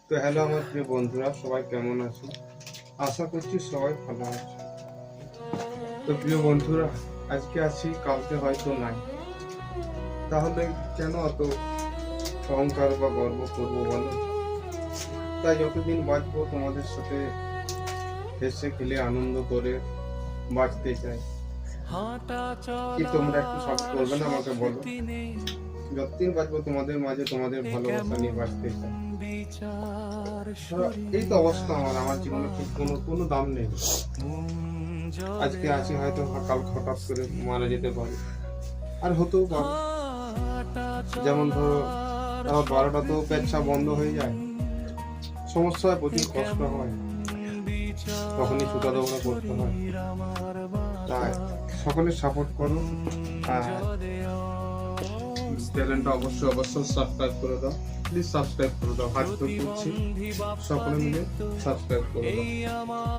তো হ্যালো আমার প্রিয় বন্ধুরা, সবাই কেমন আছো? আশা করছি সবাই ভালো আছে। তো প্রিয় বন্ধুরা, আজকে আছি, কালকে হয়তো নাই। তাহলে কেন অত অহংকার বা গর্ব করবো বলো? তাই যতদিন বাঁচবো তোমাদের সাথে হেসে খেলে আনন্দ করে বাঁচতে চাই। কি তোমরা একটু সাপোর্ট করবে না আমাকে, বলো? যতদিন বাঁচবো তোমাদের মাঝে তোমাদের ভালোবাসা নিয়ে বাঁচতে চাই। এই তো অবস্থা, আমার জীবনে ঠিক কোনো দাম নেই। আজকে আছি, হয়তো কাল হঠাৎ করে মারা যেতে পারে, আর হতেও পারে। যেমন ধরো, রাত 12টাতেও পেচ্ছা বন্ধ হয়ে যায়, সমস্যা হয়, প্রচুর কষ্ট হয়, তখনই ছুটা দৌড়া করতে হয়। তাই সকলে সাপোর্ট করো, আর চ্যানেলটা অবশ্যই সাবস্ক্রাইব করে দাও। প্লিজ সাবস্ক্রাইব করে দাও, হাত তো করছি, সকলে মিলে সাবস্ক্রাইব করে দাও।